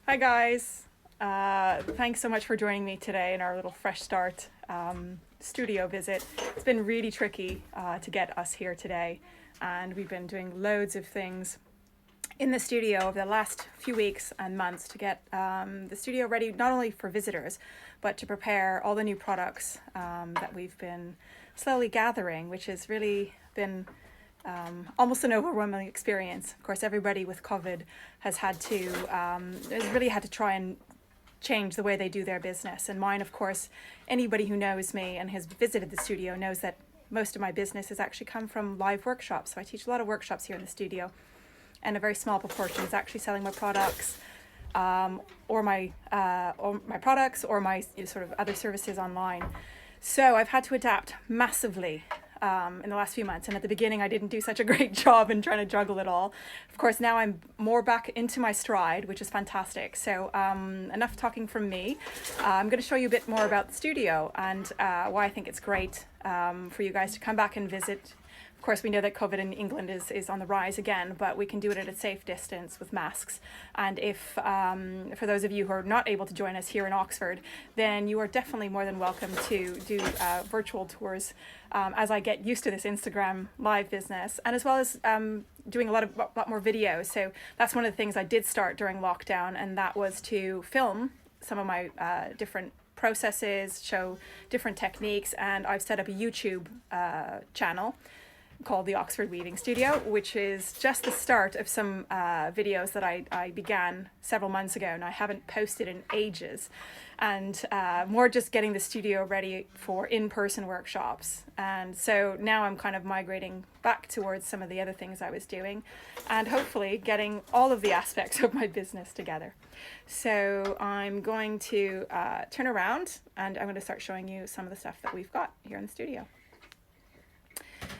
Hi guys, thanks so much for joining me today in our little fresh start studio visit. It's been really tricky to get us here today, and we've been doing loads of things in the studio over the last few weeks and months to get the studio ready not only for visitors but to prepare all the new products that we've been slowly gathering, which has really been almost an overwhelming experience. Of course, everybody with COVID has really had to try and change the way they do their business. And mine, of course, anybody who knows me and has visited the studio knows that most of my business has actually come from live workshops. So I teach a lot of workshops here in the studio, and a very small proportion is actually selling my products, or my products, or my sort of other services online. So I've had to adapt massively in the last few months. And at the beginning, I didn't do such a great job in trying to juggle it all. Of course, now I'm more back into my stride, which is fantastic. So enough talking from me. I'm going to show you a bit more about the studio and why I think it's great for you guys to come back and visit. Of course, we know that COVID in England is on the rise again, but we can do it at a safe distance with masks. And if, for those of you who are not able to join us here in Oxford, then you are definitely more than welcome to do virtual tours as I get used to this Instagram live business, and as well as doing a lot more videos. So that's one of the things I did start during lockdown, and that was to film some of my different processes, show different techniques, and I've set up a YouTube channel called the Oxford Weaving Studio, which is just the start of some videos that I began several months ago, and I haven't posted in ages, and more just getting the studio ready for in-person workshops. And so now I'm kind of migrating back towards some of the other things I was doing, and hopefully getting all of the aspects of my business together. So I'm going to turn around, and I'm going to start showing you some of the stuff that we've got here in the studio.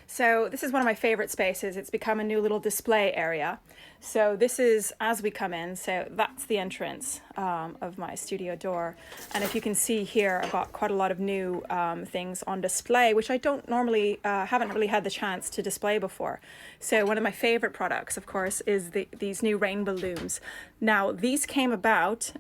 So this is one of my favorite spaces. It's become a new little display area. So this is as we come in. So that's the entrance of my studio door. And if you can see here, I've got quite a lot of new things on display, which I don't normally, haven't really had the chance to display before. So one of my favorite products, of course, is these new rainbow looms. Now, these came about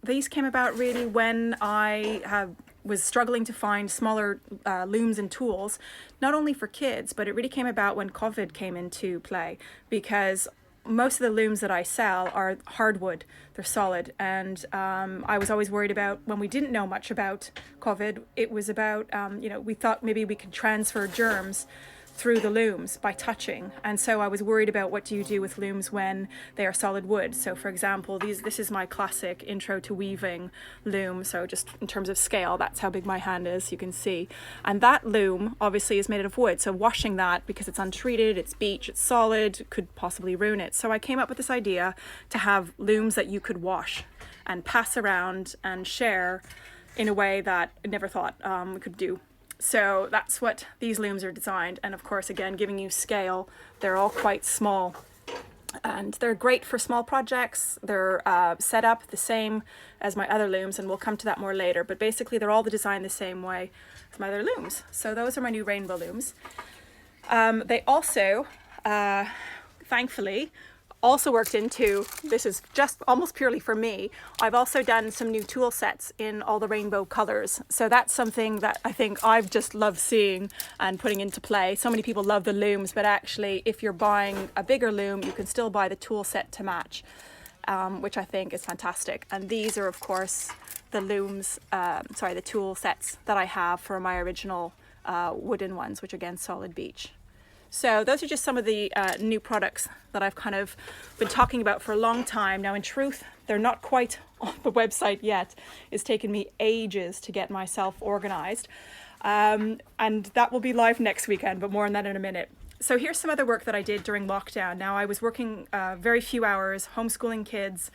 really when I was struggling to find smaller looms and tools, not only for kids, but it really came about when COVID came into play, because most of the looms that I sell are hardwood, they're solid. And I was always worried about, when we didn't know much about COVID, it was about, we thought maybe we could transfer germs through the looms by touching. And so I was worried about, what do you do with looms when they are solid wood? So for example, this is my classic intro to weaving loom. So just in terms of scale, that's how big my hand is, you can see. And that loom obviously is made out of wood. So washing that, because it's untreated, it's beach, it's solid, could possibly ruin it. So I came up with this idea to have looms that you could wash and pass around and share in a way that I never thought we could do. So that's what these looms are designed. And of course, again, giving you scale, they're all quite small. And they're great for small projects. They're set up the same as my other looms, and we'll come to that more later. But basically, they're all designed the same way as my other looms. So those are my new rainbow looms. They also, thankfully, also worked into, this is just almost purely for me, I've also done some new tool sets in all the rainbow colors. So that's something that I think I've just loved seeing and putting into play. So many people love the looms, but actually if you're buying a bigger loom, you can still buy the tool set to match, which I think is fantastic. And these are, of course, the looms, the tool sets that I have for my original wooden ones, which again, solid beech. So those are just some of the new products that I've kind of been talking about for a long time. Now, in truth, they're not quite on the website yet. It's taken me ages to get myself organized. And that will be live next weekend, but more on that in a minute. So here's some other work that I did during lockdown. Now, I was working very few hours, homeschooling kids,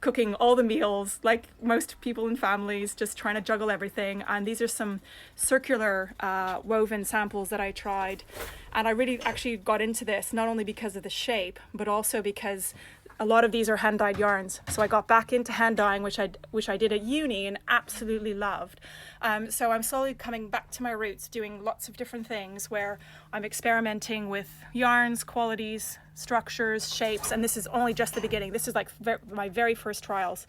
cooking all the meals, like most people and families, just trying to juggle everything. And these are some circular woven samples that I tried. And I really actually got into this, not only because of the shape, but also because a lot of these are hand dyed yarns. So I got back into hand dyeing, which I did at uni and absolutely loved. So I'm slowly coming back to my roots, doing lots of different things where I'm experimenting with yarns, qualities, structures, shapes, and this is only just the beginning. This is like my very first trials.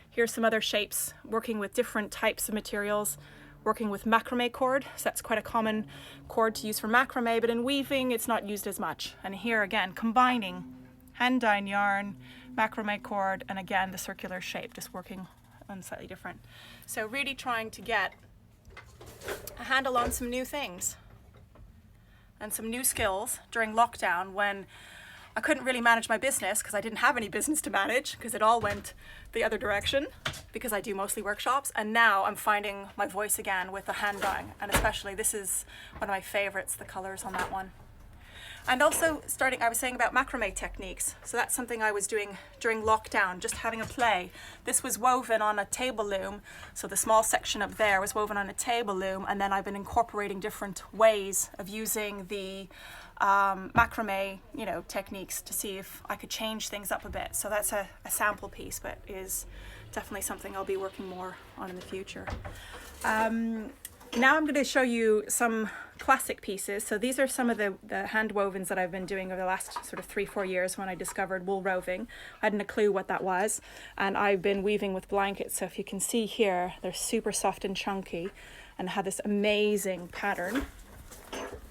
Here's some other shapes, working with different types of materials, working with macrame cord. So that's quite a common cord to use for macrame, but in weaving it's not used as much. And here again, combining hand dyed yarn, macrame cord, and again the circular shape, just working on slightly different. So really trying to get a handle on some new things and some new skills during lockdown when I couldn't really manage my business because I didn't have any business to manage because it all went the other direction because I do mostly workshops. And now I'm finding my voice again with the hand dyeing, and especially this is one of my favorites, the colors on that one. And also I was saying about macrame techniques. So that's something I was doing during lockdown, just having a play. This was woven on a table loom. So the small section up there was woven on a table loom. And then I've been incorporating different ways of using the macrame, techniques to see if I could change things up a bit. So that's a sample piece, but is definitely something I'll be working more on in the future. Now I'm going to show you some classic pieces. So these are some of the hand wovens that I've been doing over the last sort of 3-4 years when I discovered wool roving. I hadn't a clue what that was, and I've been weaving with blankets. So if you can see here, they're super soft and chunky and have this amazing pattern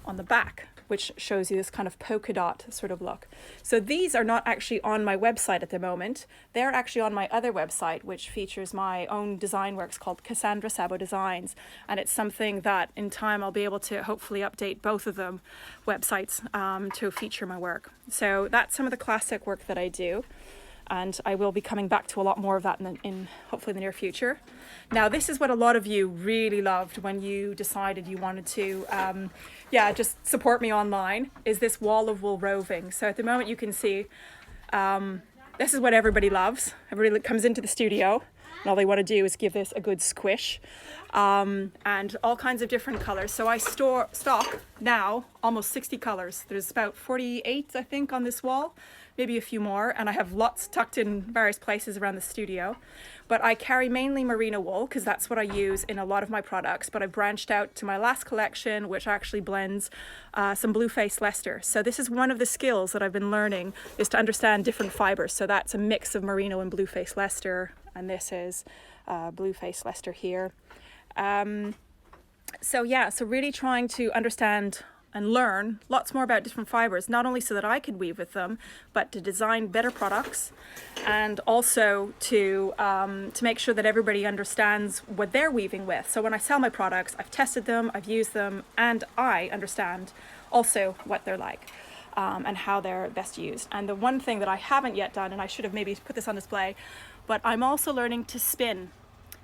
on the back, which shows you this kind of polka dot sort of look. So these are not actually on my website at the moment. They're actually on my other website, which features my own design works called Cassandra Sabo Designs. And it's something that in time I'll be able to hopefully update both of them websites to feature my work. So that's some of the classic work that I do. And I will be coming back to a lot more of that in hopefully the near future. Now, this is what a lot of you really loved when you decided you wanted to, just support me online, is this wall of wool roving. So at the moment you can see, this is what everybody loves. Everybody comes into the studio and all they want to do is give this a good squish, and all kinds of different colors. So I stock now almost 60 colors. There's about 48, I think, on this wall, maybe a few more, and I have lots tucked in various places around the studio. But I carry mainly merino wool because that's what I use in a lot of my products, but I branched out to my last collection, which actually blends some blue-faced Leicester. So this is one of the skills that I've been learning, is to understand different fibres. So that's a mix of merino and blue-faced Leicester, and this is blue-faced Leicester here. So really trying to understand and learn lots more about different fibres, not only so that I could weave with them, but to design better products, and also to make sure that everybody understands what they're weaving with. So when I sell my products, I've tested them, I've used them, and I understand also what they're like and how they're best used. And the one thing that I haven't yet done, and I should have maybe put this on display, but I'm also learning to spin,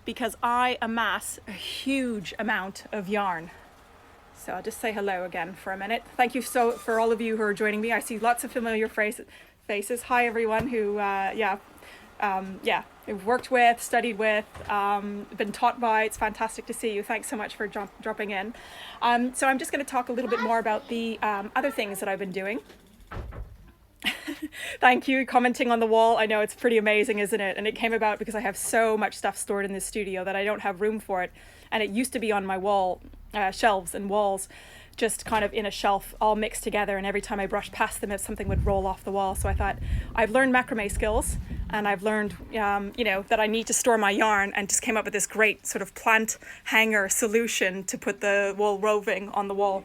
because I amass a huge amount of yarn. So I'll just say hello again for a minute. Thank you for all of you who are joining me. I see lots of familiar faces. Hi everyone who who've worked with, studied with, been taught by. It's fantastic to see you. Thanks so much for dropping in. So I'm just going to talk a little bit more about the other things that I've been doing. Thank you, commenting on the wall. I know it's pretty amazing, isn't it? And it came about because I have so much stuff stored in this studio that I don't have room for it. And it used to be on my wall, shelves and walls, just kind of in a shelf all mixed together, and every time I brushed past them, something would roll off the wall. So I thought, I've learned macrame skills, and I've learned that I need to store my yarn, and just came up with this great sort of plant hanger solution to put the wool roving on the wall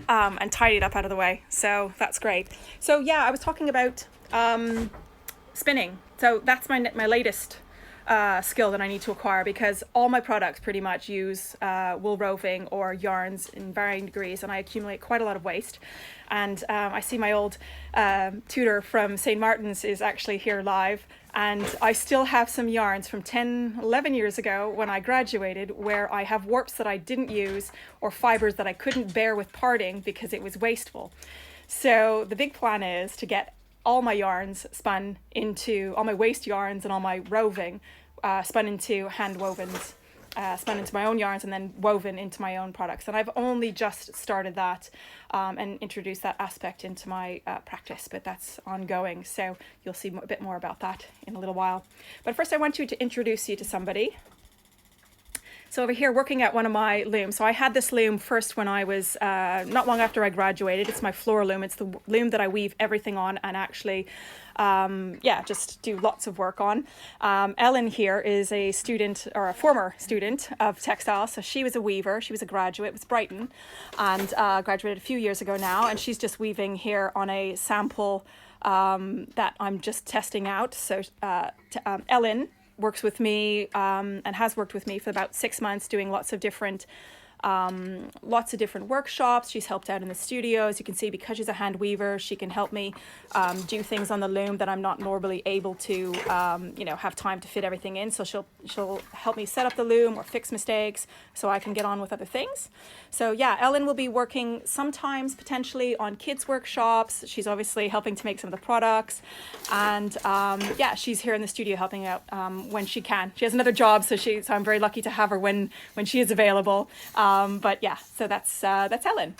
and tidy it up out of the way. So that's great. So I was talking about spinning. So that's my latest skill that I need to acquire, because all my products pretty much use wool roving or yarns in varying degrees, and I accumulate quite a lot of waste. And I see my old tutor from St. Martin's is actually here live, and I still have some yarns from 10-11 years ago when I graduated, where I have warps that I didn't use or fibres that I couldn't bear with parting because it was wasteful. So the big plan is to get all my yarns spun into, all my waste yarns and all my roving spun into hand wovens spun into my own yarns and then woven into my own products. And I've only just started that and introduced that aspect into my practice, but that's ongoing. So you'll see a bit more about that in a little while. But first I want to introduce you to somebody. So over here working at one of my looms. So I had this loom first when I was not long after I graduated. It's my floor loom. It's the loom that I weave everything on and actually just do lots of work on. Ellen here is a student, or a former student of textile. So she was a weaver. She was a graduate with Brighton and graduated a few years ago now. And she's just weaving here on a sample that I'm just testing out. So Ellen works with me and has worked with me for about 6 months doing lots of different workshops. She's helped out in the studio. As you can see, because she's a hand weaver, she can help me do things on the loom that I'm not normally able to, have time to fit everything in. So she'll help me set up the loom or fix mistakes so I can get on with other things. So yeah, Ellen will be working sometimes potentially on kids workshops. She's obviously helping to make some of the products, and she's here in the studio helping out when she can. She has another job, so I'm very lucky to have her when she is available. So that's Ellen,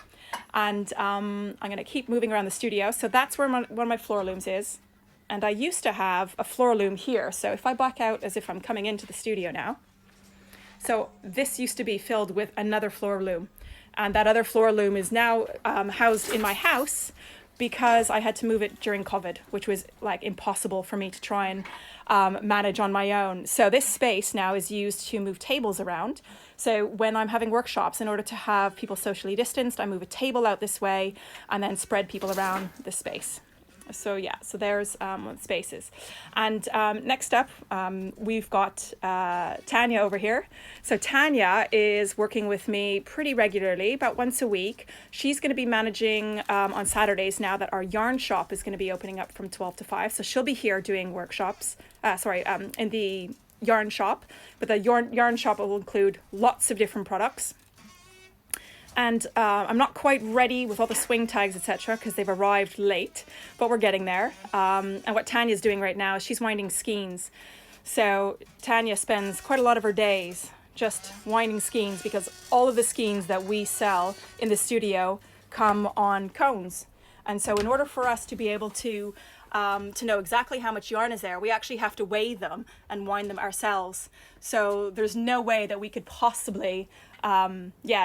and I'm going to keep moving around the studio. So that's where one of my floor looms is, and I used to have a floor loom here. So if I back out as if I'm coming into the studio now, so this used to be filled with another floor loom, and that other floor loom is now housed in my house because I had to move it during COVID, which was like impossible for me to try and manage on my own. So this space now is used to move tables around. So when I'm having workshops, in order to have people socially distanced, I move a table out this way and then spread people around the space. So yeah, so there's spaces. And next up, we've got Tanya over here. So Tanya is working with me pretty regularly, about once a week. She's going to be managing on Saturdays now that our yarn shop is going to be opening up from 12 to 5. So she'll be here doing workshops, in the yarn shop. But the yarn shop will include lots of different products. And I'm not quite ready with all the swing tags, etc., because they've arrived late, but we're getting there. And what Tanya's doing right now is she's winding skeins. So Tanya spends quite a lot of her days just winding skeins because all of the skeins that we sell in the studio come on cones. And so in order for us to be able to know exactly how much yarn is there, we actually have to weigh them and wind them ourselves. So there's no way that we could possibly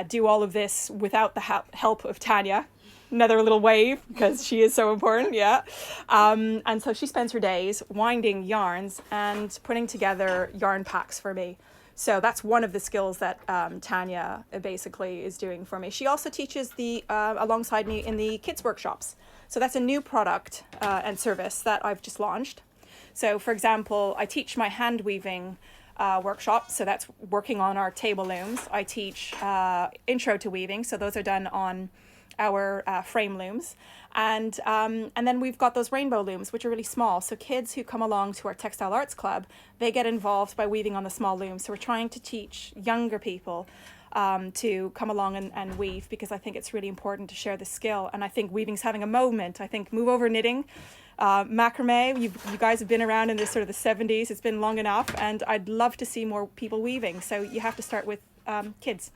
do all of this without the help of Tanya. Another little wave because she is so important, yeah. And so she spends her days winding yarns and putting together yarn packs for me. So that's one of the skills that Tanya basically is doing for me. She also teaches alongside me in the kids workshops. So that's a new product and service that I've just launched. So for example, I teach my hand weaving workshop. So that's working on our table looms. I teach intro to weaving. So those are done on our frame looms. And then we've got those rainbow looms, which are really small. So kids who come along to our Textile Arts Club, they get involved by weaving on the small looms. So we're trying to teach younger people to come along and weave, because I think it's really important to share the skill. And I think weaving's having a moment. I think move over knitting, macrame, you guys have been around in this sort of the 70s. It's been long enough, and I'd love to see more people weaving. So you have to start with kids.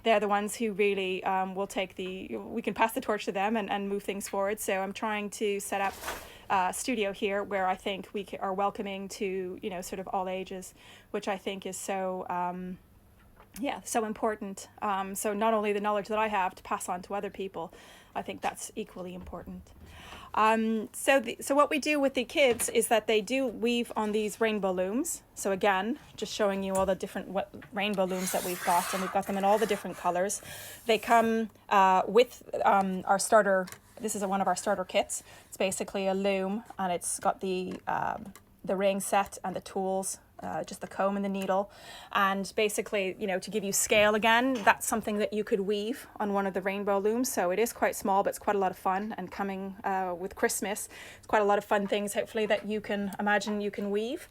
They're the ones who really will we can pass the torch to them and move things forward. So I'm trying to set up a studio here where I think we are welcoming to, sort of all ages, which I think is so important. So not only the knowledge that I have to pass on to other people, I think that's equally important. So what we do with the kids is that they do weave on these rainbow looms. So again, just showing you all the different rainbow looms that we've got, and we've got them in all the different colors. They come with our starter. This is one of our starter kits. It's basically a loom, and it's got the ring set and the tools. Just the comb and the needle, and basically, to give you scale again, that's something that you could weave on one of the rainbow looms. So it is quite small, but it's quite a lot of fun, and coming with Christmas, it's quite a lot of fun things, hopefully, that you can imagine you can weave.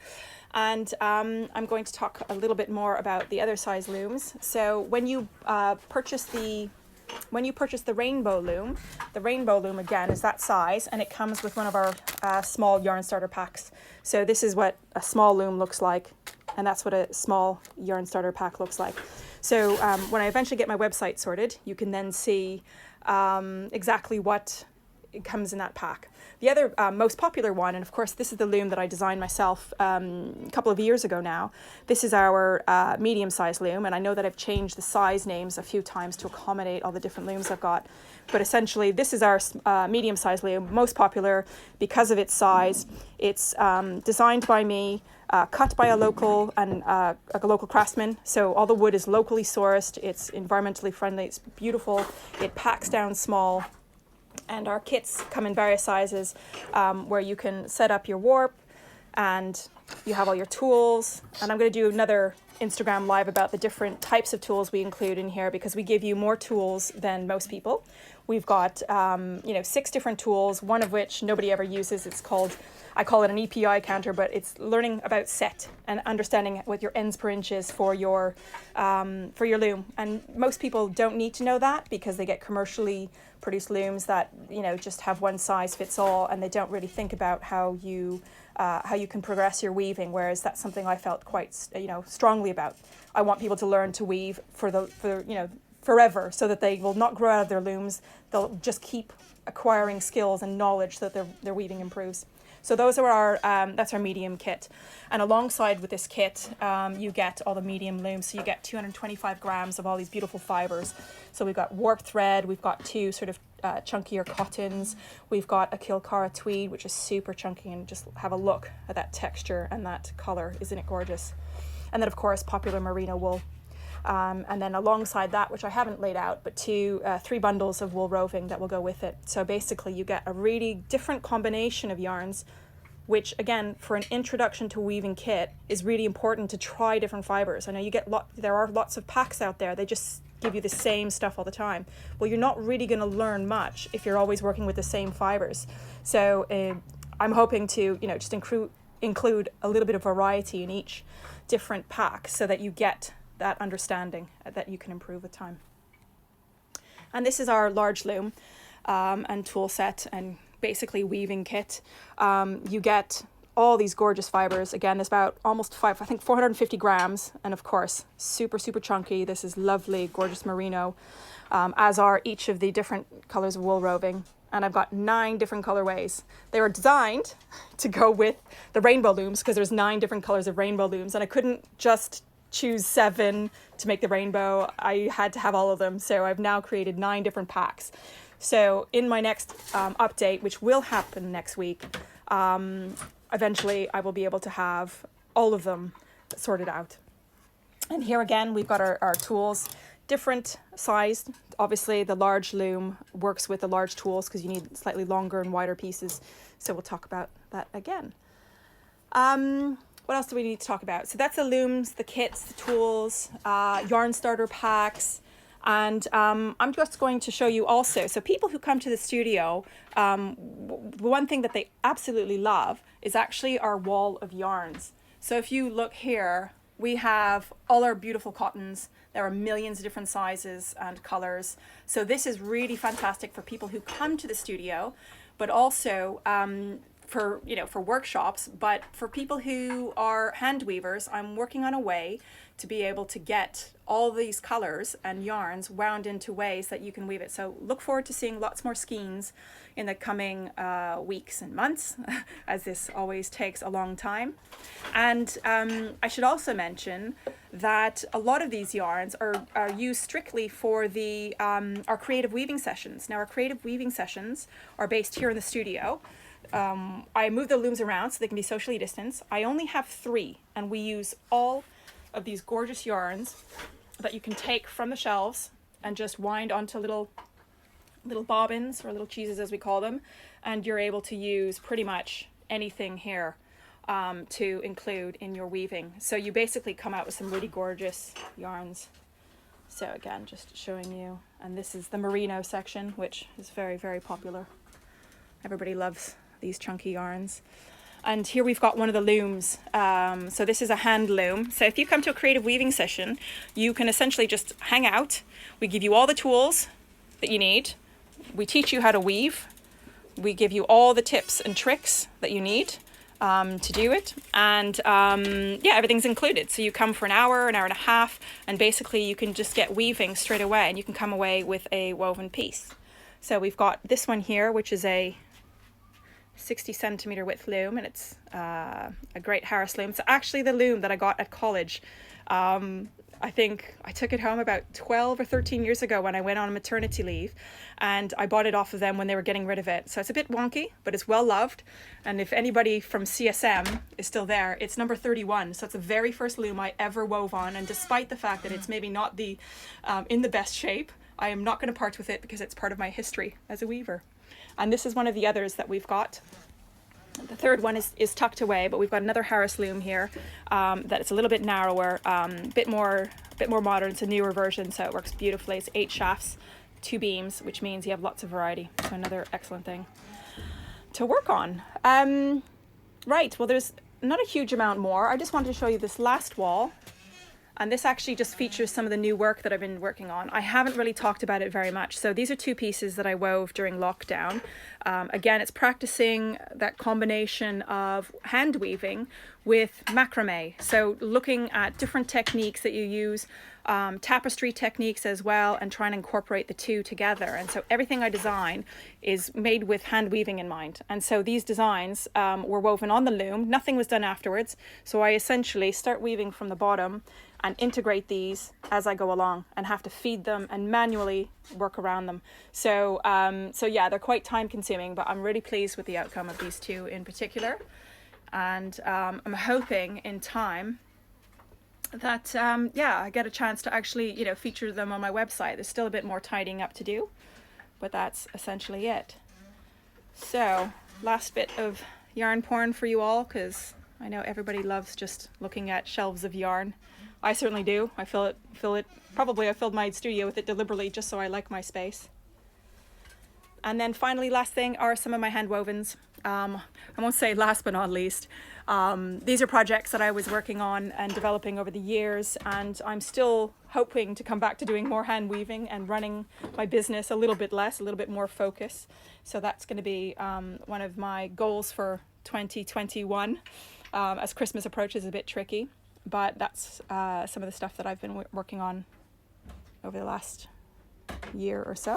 And I'm going to talk a little bit more about the other size looms. So when you purchase the rainbow loom again is that size, and it comes with one of our small yarn starter packs. So this is what a small loom looks like And that's what a small yarn starter pack looks like. So when I eventually get my website sorted, you can then see exactly what comes in that pack. The other most popular one, and of course this is the loom that I designed myself a couple of years ago now. This is our medium-sized loom, and I know that I've changed the size names a few times to accommodate all the different looms I've got. But essentially this is our medium-sized loom, most popular because of its size. It's designed by me, cut by a local craftsman. So all the wood is locally sourced. It's environmentally friendly. It's beautiful. It packs down small. And our kits come in various sizes where you can set up your warp and you have all your tools. And I'm going to do another Instagram live about the different types of tools we include in here, because we give you more tools than most people. We've got 6 different tools, one of which nobody ever uses. It's called, I call it an EPI counter, but it's learning about set and understanding what your ends per inch is for your loom. And most people don't need to know that because they get commercially produced looms that just have one size fits all, and they don't really think about how you can progress your weaving. Whereas that's something I felt quite strongly about. I want people to learn to weave for forever, so that they will not grow out of their looms. They'll just keep acquiring skills and knowledge so that their weaving improves. So those are that's our medium kit. And alongside with this kit, you get all the medium looms. So you get 225 grams of all these beautiful fibres. So we've got warp thread, we've got 2 sort of chunkier cottons, we've got a Kilcara tweed, which is super chunky, and just have a look at that texture and that colour. Isn't it gorgeous? And then of course popular merino wool. And then alongside that, which I haven't laid out, but 3 bundles of wool roving that will go with it. So basically you get a really different combination of yarns, which again, for an introduction to weaving kit, is really important to try different fibres. I know there are lots of packs out there, they just give you the same stuff all the time. Well, you're not really going to learn much if you're always working with the same fibres. So I'm hoping to just include a little bit of variety in each different pack, so that you get that understanding that you can improve with time. And this is our large loom and tool set and basically weaving kit. You get all these gorgeous fibres. Again, there's about almost 450 grams, and of course super chunky. This is lovely gorgeous merino, as are each of the different colors of wool roving. And I've got 9 different colorways. They were designed to go with the rainbow looms, because there's 9 different colors of rainbow looms, and I couldn't just choose 7 to make the rainbow. I had to have all of them. So I've now created 9 different packs. So in my next update, which will happen next week, eventually I will be able to have all of them sorted out. And here again, we've got our tools, different sized. Obviously the large loom works with the large tools because you need slightly longer and wider pieces. So we'll talk about that again. What else do we need to talk about? So that's the looms, the kits, the tools, yarn starter packs. And I'm just going to show you also, so people who come to the studio, one thing that they absolutely love is actually our wall of yarns. So if you look here, we have all our beautiful cottons. There are millions of different sizes and colors. So this is really fantastic for people who come to the studio, but also for workshops. But for people who are hand weavers, I'm working on a way to be able to get all these colors and yarns wound into ways that you can weave it. So look forward to seeing lots more skeins in the coming weeks and months, as this always takes a long time. And I should also mention that a lot of these yarns are used strictly for the our creative weaving sessions. Now our creative weaving sessions are based here in the studio. I move the looms around so they can be socially distanced. I only have 3, and we use all of these gorgeous yarns that you can take from the shelves and just wind onto little bobbins, or little cheeses as we call them, and you're able to use pretty much anything here to include in your weaving. So you basically come out with some really gorgeous yarns. So again, just showing you, and this is the merino section, which is very, very popular. Everybody loves these chunky yarns. And here we've got one of the looms. So this is a hand loom. So if you come to a creative weaving session, you can essentially just hang out. We give you all the tools that you need. We teach you how to weave. We give you all the tips and tricks that you need. to do it, and yeah, everything's included. So you come for an hour and a half, and basically you can just get weaving straight away, and you can come away with a woven piece. So we've got this one here, which is a 60 centimeter width loom, and it's a great Harris loom. It's actually the loom that I got at college. I think I took it home about 12 or 13 years ago when I went on maternity leave, and I bought it off of them when they were getting rid of it. So it's a bit wonky, but it's well loved. And if anybody from CSM is still there, it's number 31. So it's the very first loom I ever wove on. And despite the fact that it's maybe not the in the best shape, I am not going to part with it because it's part of my history as a weaver. And this is one of the others that we've got. The third one is tucked away, but we've got another Harris loom here that is a little bit narrower, bit more modern. It's a newer version, so it works beautifully. It's 8 shafts, 2 beams, which means you have lots of variety. So another excellent thing to work on. Right, well, there's not a huge amount more. I just wanted to show you this last wall. And this actually just features some of the new work that I've been working on. I haven't really talked about it very much. So these are 2 pieces that I wove during lockdown. Again, it's practicing that combination of hand weaving with macrame. So looking at different techniques that you use, tapestry techniques as well, and trying to incorporate the 2 together. And so everything I design is made with hand weaving in mind. And so these designs were woven on the loom. Nothing was done afterwards. So I essentially start weaving from the bottom and integrate these as I go along, and have to feed them and manually work around them. So so yeah, they're quite time consuming, but I'm really pleased with the outcome of these 2 in particular. And I'm hoping in time that yeah, I get a chance to actually, you know, feature them on my website. There's still a bit more tidying up to do, but that's essentially it. So last bit of yarn porn for you all, because I know everybody loves just looking at shelves of yarn. I certainly do. I fill it. Probably I filled my studio with it deliberately just so I like my space. And then finally, last thing are some of my hand wovens. I won't say last but not least. These are projects that I was working on and developing over the years, and I'm still hoping to come back to doing more hand weaving and running my business a little bit less, a little bit more focus. So that's going to be one of my goals for 2021. As Christmas approaches, a bit tricky. But that's some of the stuff that I've been working on over the last year or so.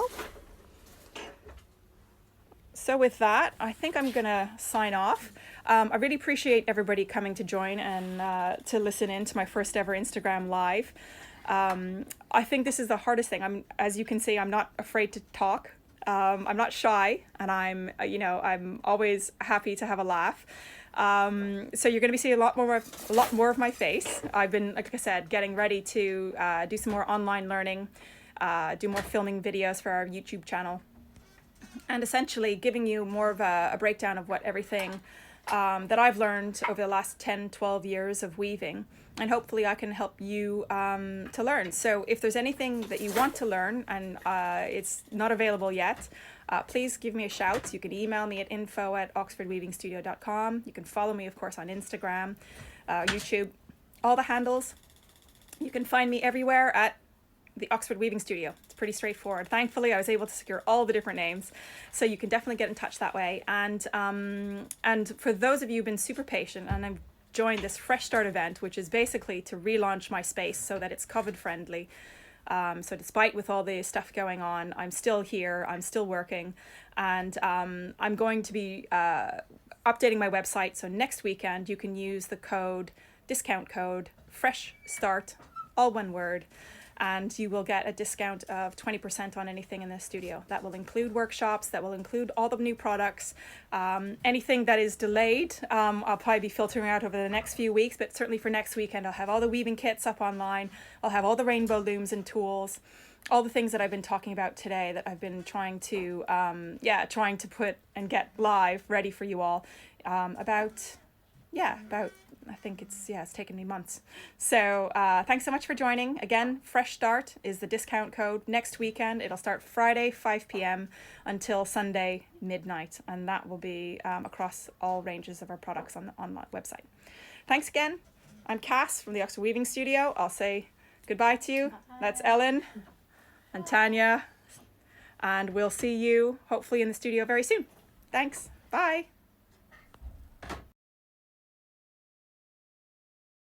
So with that, I think I'm going to sign off. I really appreciate everybody coming to join and to listen in to my first ever Instagram Live. I think this is the hardest thing. As you can see, I'm not afraid to talk. I'm not shy, and I'm always happy to have a laugh. So you're going to be seeing a lot more of my face. I've been, like I said, getting ready to do some more online learning, do more filming videos for our YouTube channel, and essentially giving you more of a breakdown of what everything that I've learned over the last 10, 12 years of weaving, and hopefully I can help you to learn. So if there's anything that you want to learn and it's not available yet, please give me a shout. You can email me at info@oxfordweavingstudio.com. You can follow me, of course, on Instagram, YouTube, all the handles. You can find me everywhere at the Oxford Weaving Studio. It's pretty straightforward. Thankfully, I was able to secure all the different names, so you can definitely get in touch that way. And for those of you who've been super patient and have joined this Fresh Start event, which is basically to relaunch my space so that it's COVID friendly. So despite with all the stuff going on, I'm still here, I'm still working, and I'm going to be updating my website. So next weekend you can use the discount code Fresh Start, all one word, and you will get a discount of 20% on anything in the studio. That will include workshops, that will include all the new products. Anything that is delayed, I'll probably be filtering out over the next few weeks, but certainly for next weekend, I'll have all the weaving kits up online. I'll have all the rainbow looms and tools, all the things that I've been talking about today that I've been trying to put and get live ready for you all. I think it's taken me months. So thanks so much for joining. Again, Fresh Start is the discount code. Next weekend, it'll start Friday, 5 p.m. until Sunday, midnight. And that will be across all ranges of our products on the website. Thanks again. I'm Cass from the Oxford Weaving Studio. I'll say goodbye to you. That's Ellen and Tanya. And we'll see you hopefully in the studio very soon. Thanks. Bye.